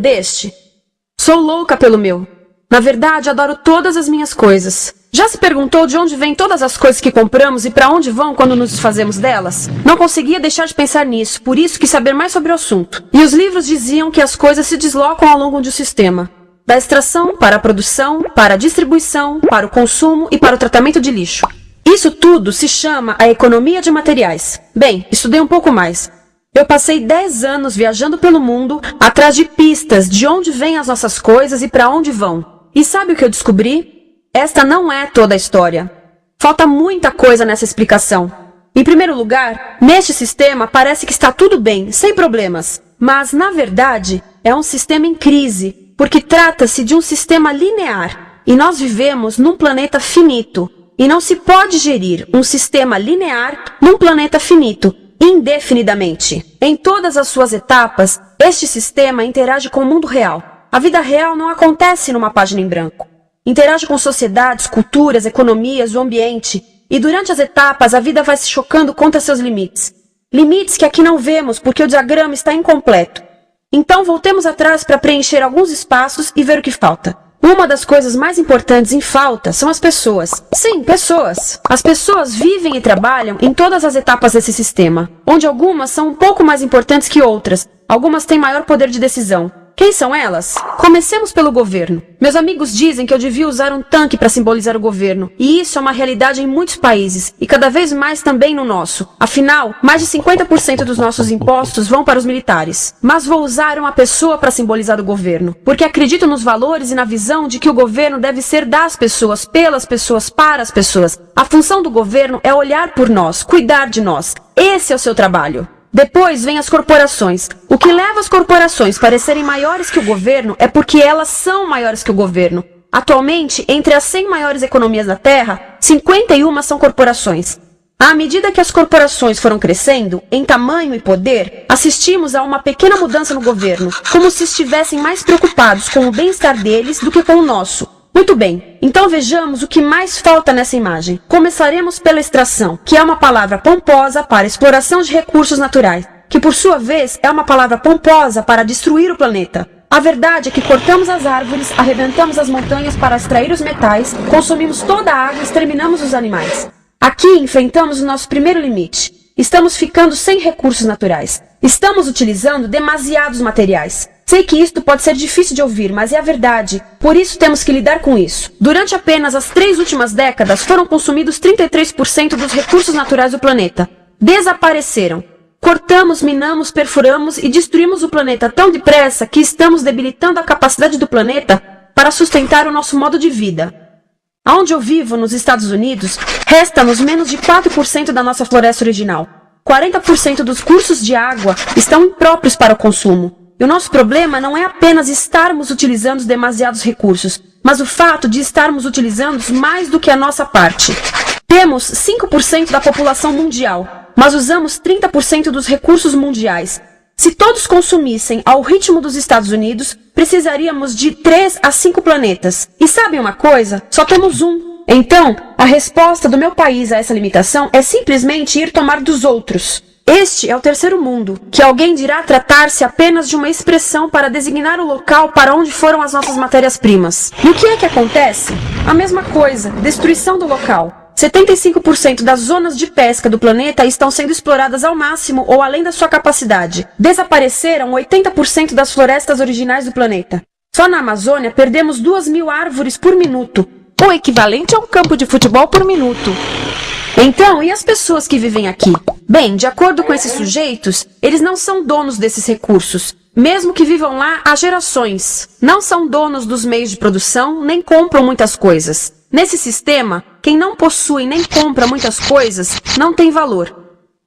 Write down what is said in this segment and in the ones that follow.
entendeste? Sou louca pelo meu. Na verdade, adoro todas as minhas coisas. Já se perguntou de onde vêm todas as coisas que compramos e para onde vão quando nos desfazemos delas? Não conseguia deixar de pensar nisso, por isso quis saber mais sobre o assunto. E os livros diziam que as coisas se deslocam ao longo de um sistema. Da extração para a produção, para a distribuição, para o consumo e para o tratamento de lixo. Isso tudo se chama a economia de materiais. Bem, estudei um pouco mais. Eu passei 10 anos viajando pelo mundo, atrás de pistas de onde vêm as nossas coisas e para onde vão. E sabe o que eu descobri? Esta não é toda a história. Falta muita coisa nessa explicação. Em primeiro lugar, neste sistema parece que está tudo bem, sem problemas. Mas, na verdade, é um sistema em crise, porque trata-se de um sistema linear. E nós vivemos num planeta finito. E não se pode gerir um sistema linear num planeta finito, indefinidamente. Em todas as suas etapas, este sistema interage com o mundo real. A vida real não acontece numa página em branco. Interage com sociedades, culturas, economias, o ambiente. E durante as etapas, a vida vai se chocando contra seus limites. Limites que aqui não vemos porque o diagrama está incompleto. Então voltemos atrás para preencher alguns espaços e ver o que falta. Uma das coisas mais importantes em falta são as pessoas. Sim, pessoas. As pessoas vivem e trabalham em todas as etapas desse sistema, onde algumas são um pouco mais importantes que outras. Algumas têm maior poder de decisão. Quem são elas? Comecemos pelo governo. Meus amigos dizem que eu devia usar um tanque para simbolizar o governo. E isso é uma realidade em muitos países, e cada vez mais também no nosso. Afinal, mais de 50% dos nossos impostos vão para os militares. Mas vou usar uma pessoa para simbolizar o governo, porque acredito nos valores e na visão de que o governo deve ser das pessoas, pelas pessoas, para as pessoas. A função do governo é olhar por nós, cuidar de nós. Esse é o seu trabalho. Depois vem as corporações. O que leva as corporações a parecerem maiores que o governo é porque elas são maiores que o governo. Atualmente, entre as 100 maiores economias da Terra, 51 são corporações. À medida que as corporações foram crescendo, em tamanho e poder, assistimos a uma pequena mudança no governo, como se estivessem mais preocupados com o bem-estar deles do que com o nosso. Muito bem, então vejamos o que mais falta nessa imagem. Começaremos pela extração, que é uma palavra pomposa para exploração de recursos naturais, que por sua vez é uma palavra pomposa para destruir o planeta. A verdade é que cortamos as árvores, arrebentamos as montanhas para extrair os metais, consumimos toda a água e exterminamos os animais. Aqui enfrentamos o nosso primeiro limite. Estamos ficando sem recursos naturais. Estamos utilizando demasiados materiais. Sei que isto pode ser difícil de ouvir, mas é a verdade. Por isso temos que lidar com isso. Durante apenas as 3 últimas décadas, foram consumidos 33% dos recursos naturais do planeta. Desapareceram. Cortamos, minamos, perfuramos e destruímos o planeta tão depressa que estamos debilitando a capacidade do planeta para sustentar o nosso modo de vida. Onde eu vivo, nos Estados Unidos, resta-nos menos de 4% da nossa floresta original. 40% dos cursos de água estão impróprios para o consumo. E o nosso problema não é apenas estarmos utilizando demasiados recursos, mas o fato de estarmos utilizando mais do que a nossa parte. Temos 5% da população mundial, mas usamos 30% dos recursos mundiais. Se todos consumissem ao ritmo dos Estados Unidos, precisaríamos de 3 a 5 planetas. E sabem uma coisa? Só temos um. Então, a resposta do meu país a essa limitação é simplesmente ir tomar dos outros. Este é o terceiro mundo, que alguém dirá tratar-se apenas de uma expressão para designar o local para onde foram as nossas matérias-primas. E o que é que acontece? A mesma coisa, destruição do local. 75% das zonas de pesca do planeta estão sendo exploradas ao máximo ou além da sua capacidade. Desapareceram 80% das florestas originais do planeta. Só na Amazônia perdemos 2.000 árvores por minuto, o equivalente a um campo de futebol por minuto. Então, e as pessoas que vivem aqui? Bem, de acordo com esses sujeitos, eles não são donos desses recursos, mesmo que vivam lá há gerações. Não são donos dos meios de produção, nem compram muitas coisas. Nesse sistema, quem não possui nem compra muitas coisas não tem valor.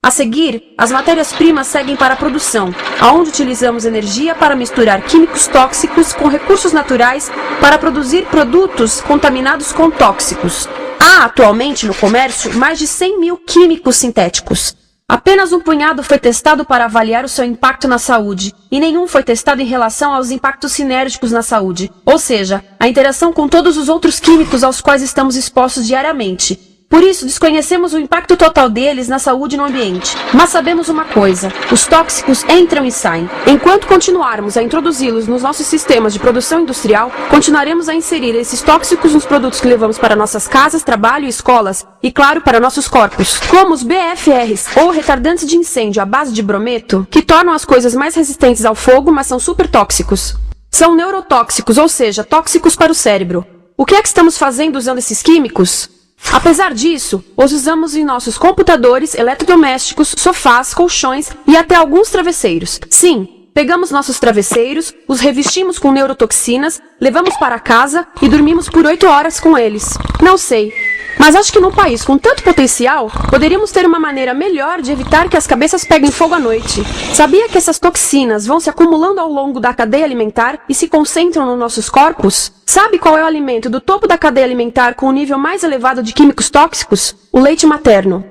A seguir, as matérias-primas seguem para a produção, aonde utilizamos energia para misturar químicos tóxicos com recursos naturais para produzir produtos contaminados com tóxicos. Há atualmente no comércio mais de 100.000 químicos sintéticos. Apenas um punhado foi testado para avaliar o seu impacto na saúde, e nenhum foi testado em relação aos impactos sinérgicos na saúde, ou seja, a interação com todos os outros químicos aos quais estamos expostos diariamente. Por isso, desconhecemos o impacto total deles na saúde e no ambiente. Mas sabemos uma coisa: os tóxicos entram e saem. Enquanto continuarmos a introduzi-los nos nossos sistemas de produção industrial, continuaremos a inserir esses tóxicos nos produtos que levamos para nossas casas, trabalho e escolas, e claro, para nossos corpos. Como os BFRs, ou retardantes de incêndio à base de brometo, que tornam as coisas mais resistentes ao fogo, mas são super tóxicos. São neurotóxicos, ou seja, tóxicos para o cérebro. O que é que estamos fazendo usando esses químicos? Apesar disso, os usamos em nossos computadores, eletrodomésticos, sofás, colchões e até alguns travesseiros. Sim, pegamos nossos travesseiros, os revestimos com neurotoxinas, levamos para casa e dormimos por 8 horas com eles. Não sei, mas acho que num país com tanto potencial, poderíamos ter uma maneira melhor de evitar que as cabeças peguem fogo à noite. Sabia que essas toxinas vão se acumulando ao longo da cadeia alimentar e se concentram nos nossos corpos? Sabe qual é o alimento do topo da cadeia alimentar com o nível mais elevado de químicos tóxicos? O leite materno.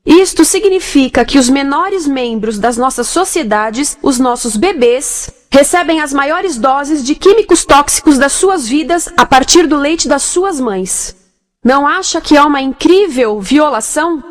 Isto significa que os menores membros das nossas sociedades, os nossos bebês, recebem as maiores doses de químicos tóxicos das suas vidas a partir do leite das suas mães. Não acha que é uma incrível violação?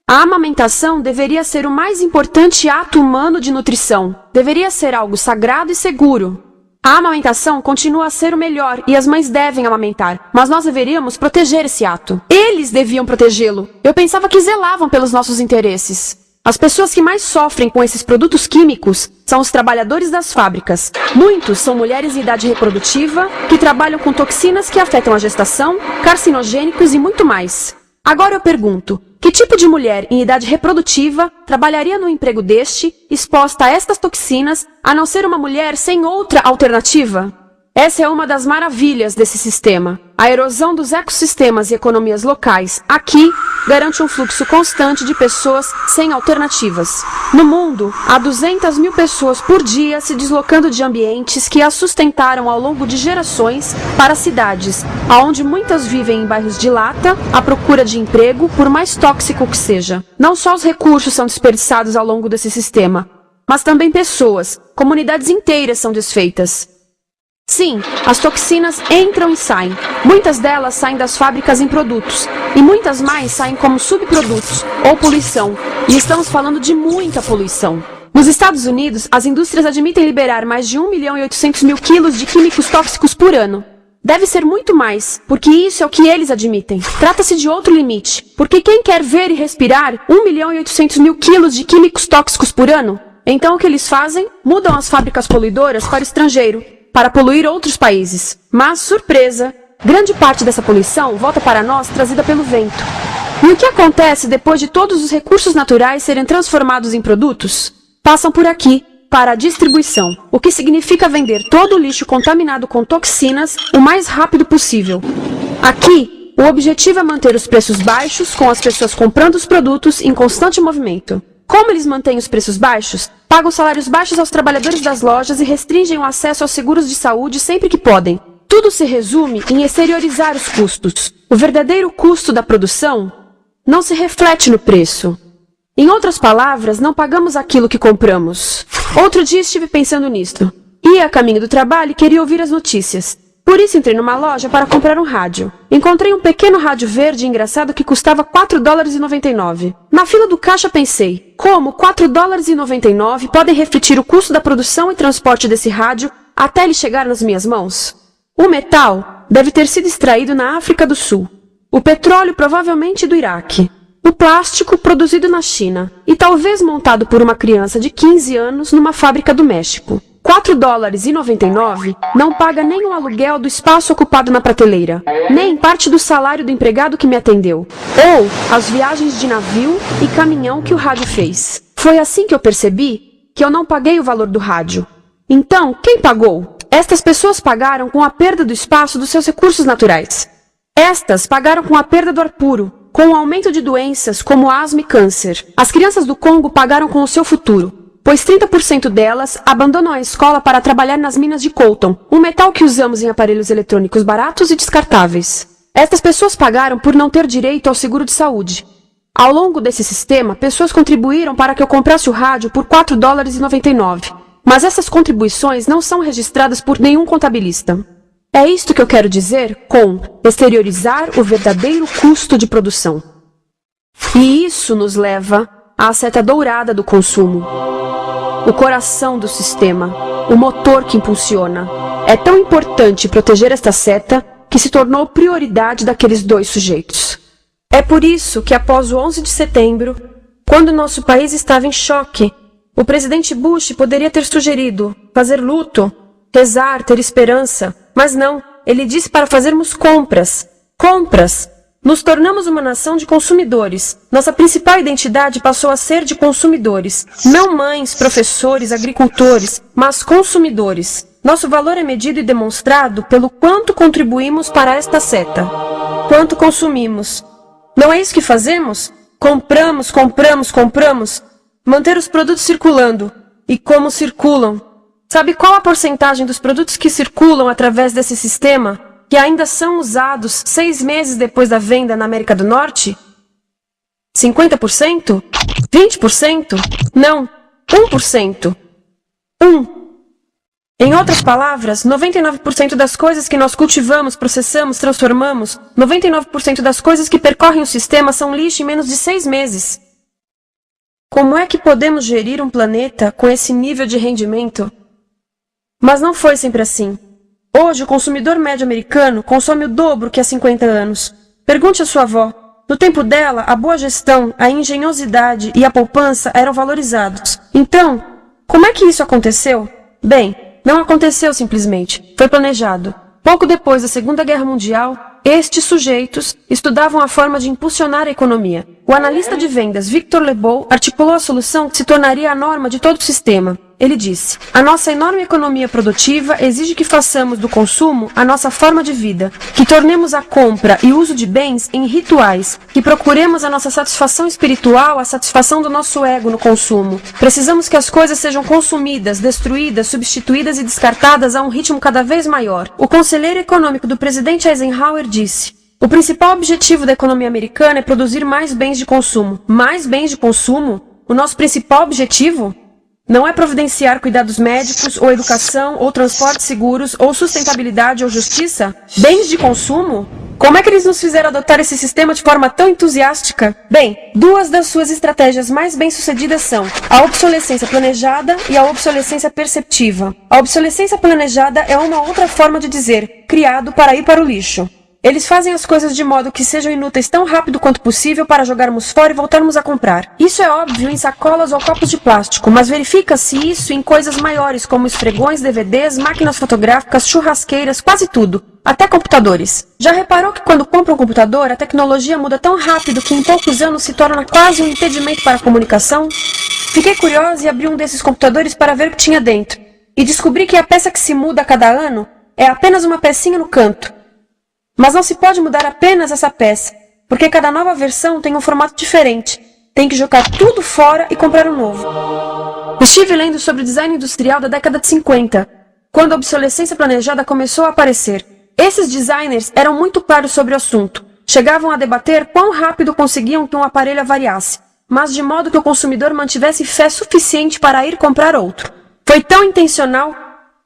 A amamentação deveria ser o mais importante ato humano de nutrição. Deveria ser algo sagrado e seguro. A amamentação continua a ser o melhor e as mães devem amamentar, mas nós deveríamos proteger esse ato. Eles deviam protegê-lo. Eu pensava que zelavam pelos nossos interesses. As pessoas que mais sofrem com esses produtos químicos são os trabalhadores das fábricas. Muitos são mulheres em idade reprodutiva, que trabalham com toxinas que afetam a gestação, carcinogênicos e muito mais. Agora eu pergunto, que tipo de mulher em idade reprodutiva trabalharia no emprego deste, exposta a estas toxinas, a não ser uma mulher sem outra alternativa? Essa é uma das maravilhas desse sistema. A erosão dos ecossistemas e economias locais, aqui, garante um fluxo constante de pessoas sem alternativas. No mundo, há 200 mil pessoas por dia se deslocando de ambientes que as sustentaram ao longo de gerações para cidades, onde muitas vivem em bairros de lata, à procura de emprego, por mais tóxico que seja. Não só os recursos são desperdiçados ao longo desse sistema, mas também pessoas, comunidades inteiras são desfeitas. Sim, as toxinas entram e saem. Muitas delas saem das fábricas em produtos, e muitas mais saem como subprodutos, ou poluição. E estamos falando de muita poluição. Nos Estados Unidos, as indústrias admitem liberar mais de 1.800.000 quilos de químicos tóxicos por ano. Deve ser muito mais, porque isso é o que eles admitem. Trata-se de outro limite, porque quem quer ver e respirar 1.800.000 quilos de químicos tóxicos por ano? Então o que eles fazem? Mudam as fábricas poluidoras para o estrangeiro, para poluir outros países. Mas, surpresa, grande parte dessa poluição volta para nós trazida pelo vento. E o que acontece depois de todos os recursos naturais serem transformados em produtos? Passam por aqui, para a distribuição, o que significa vender todo o lixo contaminado com toxinas o mais rápido possível. Aqui, o objetivo é manter os preços baixos, com as pessoas comprando os produtos em constante movimento. Como eles mantêm os preços baixos? Pagam salários baixos aos trabalhadores das lojas e restringem o acesso aos seguros de saúde sempre que podem. Tudo se resume em exteriorizar os custos. O verdadeiro custo da produção não se reflete no preço. Em outras palavras, não pagamos aquilo que compramos. Outro dia estive pensando nisto. Ia a caminho do trabalho e queria ouvir as notícias. Por isso entrei numa loja para comprar um rádio. Encontrei um pequeno rádio verde engraçado que custava $4,99. Na fila do caixa pensei, como $4,99 podem refletir o custo da produção e transporte desse rádio até ele chegar nas minhas mãos? O metal deve ter sido extraído na África do Sul. O petróleo provavelmente do Iraque. O plástico produzido na China e talvez montado por uma criança de 15 anos numa fábrica do México. $4,99 não paga nem o aluguel do espaço ocupado na prateleira, nem parte do salário do empregado que me atendeu, ou as viagens de navio e caminhão que o rádio fez. Foi assim que eu percebi que eu não paguei o valor do rádio. Então, quem pagou? Estas pessoas pagaram com a perda do espaço dos seus recursos naturais. Estas pagaram com a perda do ar puro, com o aumento de doenças como asma e câncer. As crianças do Congo pagaram com o seu futuro, pois 30% delas abandonam a escola para trabalhar nas minas de coltan, um metal que usamos em aparelhos eletrônicos baratos e descartáveis. Estas pessoas pagaram por não ter direito ao seguro de saúde. Ao longo desse sistema, pessoas contribuíram para que eu comprasse o rádio por $4,99. Mas essas contribuições não são registradas por nenhum contabilista. É isto que eu quero dizer com exteriorizar o verdadeiro custo de produção. E isso nos leva à seta dourada do consumo. O coração do sistema, o motor que impulsiona. É tão importante proteger esta seta que se tornou prioridade daqueles dois sujeitos. É por isso que após o 11 de setembro, quando nosso país estava em choque, o presidente Bush poderia ter sugerido fazer luto, rezar, ter esperança, mas não, ele disse para fazermos compras. Compras! Nos tornamos uma nação de consumidores. Nossa principal identidade passou a ser de consumidores. Não mães, professores, agricultores, mas consumidores. Nosso valor é medido e demonstrado pelo quanto contribuímos para esta seta. Quanto consumimos. Não é isso que fazemos? Compramos, compramos, compramos. Manter os produtos circulando. E como circulam? Sabe qual a porcentagem dos produtos que circulam através desse sistema que ainda são usados 6 meses depois da venda na América do Norte? 50%? 20%? Não, 1%. 1. Em outras palavras, 99% das coisas que nós cultivamos, processamos, transformamos, 99% das coisas que percorrem o sistema são lixo em menos de 6 meses. Como é que podemos gerir um planeta com esse nível de rendimento? Mas não foi sempre assim. Hoje, o consumidor médio americano consome o dobro que há 50 anos. Pergunte à sua avó. No tempo dela, a boa gestão, a engenhosidade e a poupança eram valorizados. Então, como é que isso aconteceu? Bem, não aconteceu simplesmente. Foi planejado. Pouco depois da Segunda Guerra Mundial, estes sujeitos estudavam a forma de impulsionar a economia. O analista de vendas Victor Lebow articulou a solução que se tornaria a norma de todo o sistema. Ele disse: a nossa enorme economia produtiva exige que façamos do consumo a nossa forma de vida, que tornemos a compra e o uso de bens em rituais, que procuremos a nossa satisfação espiritual, a satisfação do nosso ego no consumo. Precisamos que as coisas sejam consumidas, destruídas, substituídas e descartadas a um ritmo cada vez maior. O conselheiro econômico do presidente Eisenhower disse: o principal objetivo da economia americana é produzir mais bens de consumo. Mais bens de consumo? O nosso principal objetivo? Não é providenciar cuidados médicos, ou educação, ou transportes seguros, ou sustentabilidade, ou justiça? Bens de consumo? Como é que eles nos fizeram adotar esse sistema de forma tão entusiástica? Bem, 2 das suas estratégias mais bem-sucedidas são a obsolescência planejada e a obsolescência perceptiva. A obsolescência planejada é uma outra forma de dizer criado para ir para o lixo. Eles fazem as coisas de modo que sejam inúteis tão rápido quanto possível para jogarmos fora e voltarmos a comprar. Isso é óbvio em sacolas ou copos de plástico, mas verifica-se isso em coisas maiores como esfregões, DVDs, máquinas fotográficas, churrasqueiras, quase tudo, até computadores. Já reparou que quando compra um computador, a tecnologia muda tão rápido que em poucos anos se torna quase um impedimento para a comunicação? Fiquei curiosa e abri um desses computadores para ver o que tinha dentro, e descobri que a peça que se muda a cada ano é apenas uma pecinha no canto. Mas não se pode mudar apenas essa peça, porque cada nova versão tem um formato diferente. Tem que jogar tudo fora e comprar um novo. Estive lendo sobre o design industrial da década de 50, quando a obsolescência planejada começou a aparecer. Esses designers eram muito claros sobre o assunto. Chegavam a debater quão rápido conseguiam que um aparelho avariasse, mas de modo que o consumidor mantivesse fé suficiente para ir comprar outro. Foi tão intencional,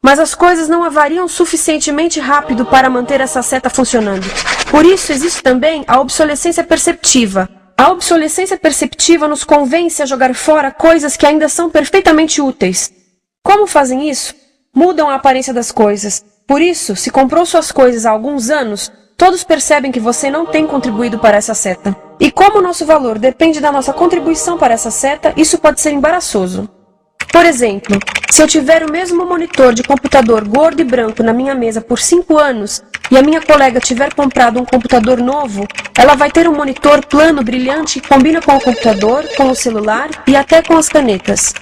mas as coisas não avariam suficientemente rápido para manter essa seta funcionando. Por isso existe também a obsolescência perceptiva. A obsolescência perceptiva nos convence a jogar fora coisas que ainda são perfeitamente úteis. Como fazem isso? Mudam a aparência das coisas. Por isso, se comprou suas coisas há alguns anos, todos percebem que você não tem contribuído para essa seta. E como o nosso valor depende da nossa contribuição para essa seta, isso pode ser embaraçoso. Por exemplo, se eu tiver o mesmo monitor de computador gordo e branco na minha mesa por 5 anos e a minha colega tiver comprado um computador novo, ela vai ter um monitor plano, brilhante, que combina com o computador, com o celular e até com as canetas.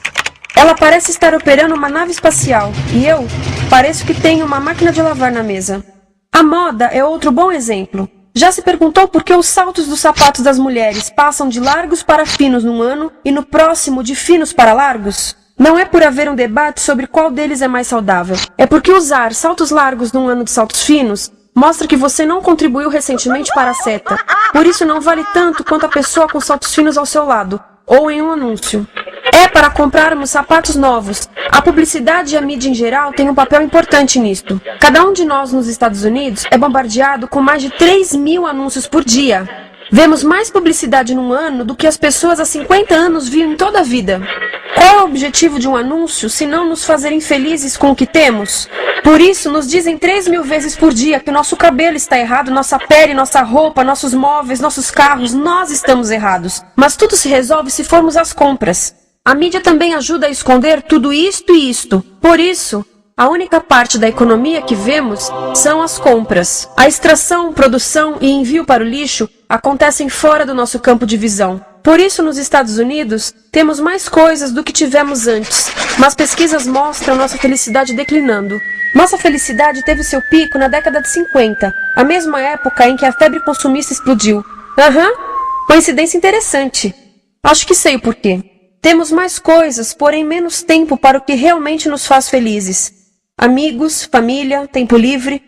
Ela parece estar operando uma nave espacial e eu pareço que tenho uma máquina de lavar na mesa. A moda é outro bom exemplo. Já se perguntou por que os saltos dos sapatos das mulheres passam de largos para finos num ano e no próximo de finos para largos? Não é por haver um debate sobre qual deles é mais saudável. É porque usar saltos largos num ano de saltos finos mostra que você não contribuiu recentemente para a seta. Por isso não vale tanto quanto a pessoa com saltos finos ao seu lado, ou em um anúncio. É para comprarmos sapatos novos. A publicidade e a mídia em geral têm um papel importante nisto. Cada um de nós nos Estados Unidos é bombardeado com mais de 3.000 anúncios por dia. Vemos mais publicidade num ano do que as pessoas há 50 anos viam em toda a vida. Qual é o objetivo de um anúncio se não nos fazer infelizes com o que temos? Por isso, nos dizem 3.000 vezes por dia que nosso cabelo está errado, nossa pele, nossa roupa, nossos móveis, nossos carros, nós estamos errados. Mas tudo se resolve se formos às compras. A mídia também ajuda a esconder tudo isto e isto. Por isso, a única parte da economia que vemos são as compras. A extração, produção e envio para o lixo acontecem fora do nosso campo de visão. Por isso, nos Estados Unidos, temos mais coisas do que tivemos antes. Mas pesquisas mostram nossa felicidade declinando. Nossa felicidade teve seu pico na década de 50, a mesma época em que a febre consumista explodiu. Coincidência interessante. Acho que sei o porquê. Temos mais coisas, porém menos tempo para o que realmente nos faz felizes. Amigos, família, tempo livre.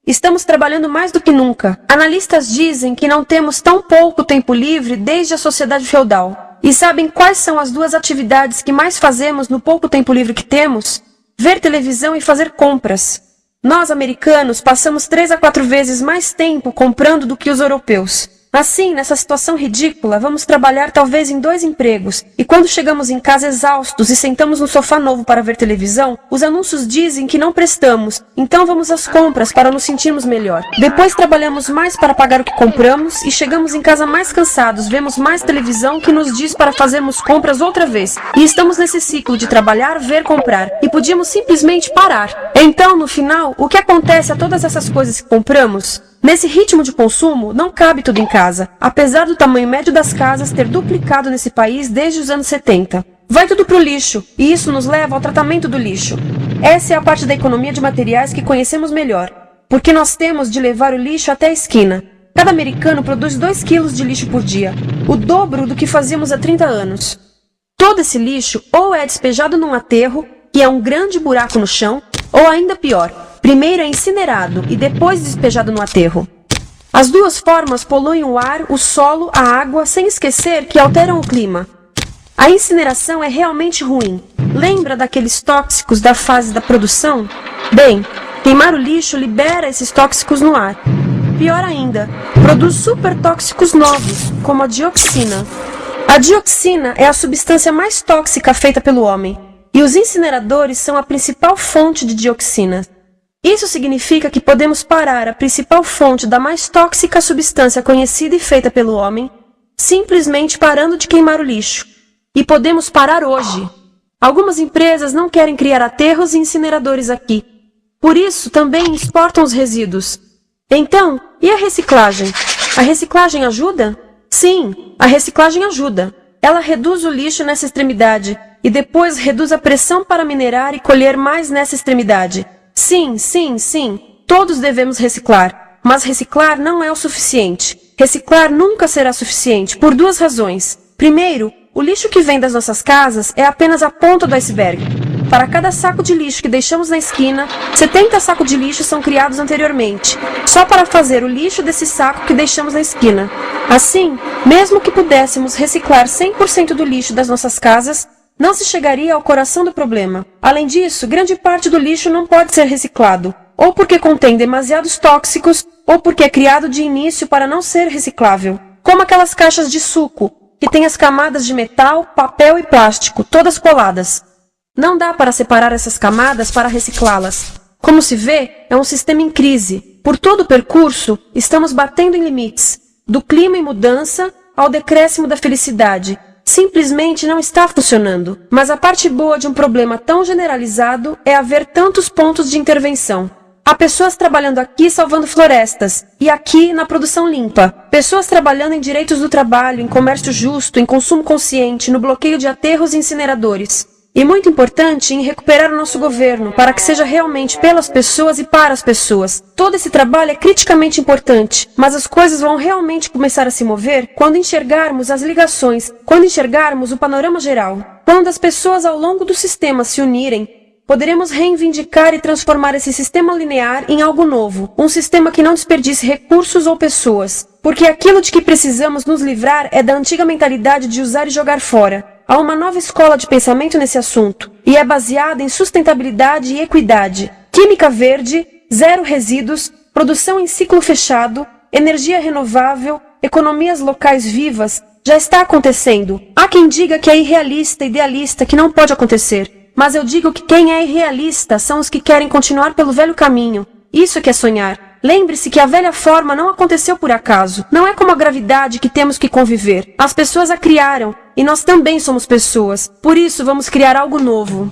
Estamos trabalhando mais do que nunca. Analistas dizem que não temos tão pouco tempo livre desde a sociedade feudal. E sabem quais são as duas atividades que mais fazemos no pouco tempo livre que temos? Ver televisão e fazer compras. Nós, americanos, passamos 3 a 4 vezes mais tempo comprando do que os europeus. Assim, nessa situação ridícula, vamos trabalhar talvez em 2 empregos, e quando chegamos em casa exaustos e sentamos no sofá novo para ver televisão, os anúncios dizem que não prestamos, então vamos às compras para nos sentirmos melhor. Depois trabalhamos mais para pagar o que compramos, e chegamos em casa mais cansados, vemos mais televisão que nos diz para fazermos compras outra vez. E estamos nesse ciclo de trabalhar, ver, comprar, e podíamos simplesmente parar. Então, no final, o que acontece a todas essas coisas que compramos? Nesse ritmo de consumo, não cabe tudo em casa, apesar do tamanho médio das casas ter duplicado nesse país desde os anos 70. Vai tudo pro lixo, e isso nos leva ao tratamento do lixo. Essa é a parte da economia de materiais que conhecemos melhor, porque nós temos de levar o lixo até a esquina. Cada americano produz 2 quilos de lixo por dia, o dobro do que fazíamos há 30 anos. Todo esse lixo ou é despejado num aterro, que é um grande buraco no chão, ou ainda pior, primeiro é incinerado e depois despejado no aterro. As duas formas poluem o ar, o solo, a água, sem esquecer que alteram o clima. A incineração é realmente ruim. Lembra daqueles tóxicos da fase da produção? Bem, queimar o lixo libera esses tóxicos no ar. Pior ainda, produz supertóxicos novos, como a dioxina. A dioxina é a substância mais tóxica feita pelo homem, e os incineradores são a principal fonte de dioxina. Isso significa que podemos parar a principal fonte da mais tóxica substância conhecida e feita pelo homem, simplesmente parando de queimar o lixo. E podemos parar hoje. Algumas empresas não querem criar aterros e incineradores aqui. Por isso, também exportam os resíduos. Então, e a reciclagem? A reciclagem ajuda? Sim, a reciclagem ajuda. Ela reduz o lixo nessa extremidade e depois reduz a pressão para minerar e colher mais nessa extremidade. Sim, todos devemos reciclar, mas reciclar não é o suficiente. Reciclar nunca será suficiente, por 2 razões. Primeiro, o lixo que vem das nossas casas é apenas a ponta do iceberg. Para cada saco de lixo que deixamos na esquina, 70 sacos de lixo são criados anteriormente, só para fazer o lixo desse saco que deixamos na esquina. Assim, mesmo que pudéssemos reciclar 100% do lixo das nossas casas, não se chegaria ao coração do problema. Além disso, grande parte do lixo não pode ser reciclado, ou porque contém demasiados tóxicos, ou porque é criado de início para não ser reciclável. Como aquelas caixas de suco, que têm as camadas de metal, papel e plástico, todas coladas. Não dá para separar essas camadas para reciclá-las. Como se vê, é um sistema em crise. Por todo o percurso, estamos batendo em limites, do clima em mudança ao decréscimo da felicidade. Simplesmente não está funcionando. Mas a parte boa de um problema tão generalizado é haver tantos pontos de intervenção. Há pessoas trabalhando aqui salvando florestas, e aqui na produção limpa. Pessoas trabalhando em direitos do trabalho, em comércio justo, em consumo consciente, no bloqueio de aterros e incineradores. E muito importante, em recuperar o nosso governo, para que seja realmente pelas pessoas e para as pessoas. Todo esse trabalho é criticamente importante, mas as coisas vão realmente começar a se mover quando enxergarmos as ligações, quando enxergarmos o panorama geral. Quando as pessoas ao longo do sistema se unirem, poderemos reivindicar e transformar esse sistema linear em algo novo, um sistema que não desperdice recursos ou pessoas, porque aquilo de que precisamos nos livrar é da antiga mentalidade de usar e jogar fora. Há uma nova escola de pensamento nesse assunto, e é baseada em sustentabilidade e equidade, química verde, zero resíduos, produção em ciclo fechado, energia renovável, economias locais vivas, já está acontecendo. Há quem diga que é irrealista, idealista, que não pode acontecer. Mas eu digo que quem é irrealista são os que querem continuar pelo velho caminho. Isso é que é sonhar. Lembre-se que a velha forma não aconteceu por acaso. Não é como a gravidade que temos que conviver. As pessoas a criaram, e nós também somos pessoas. Por isso vamos criar algo novo.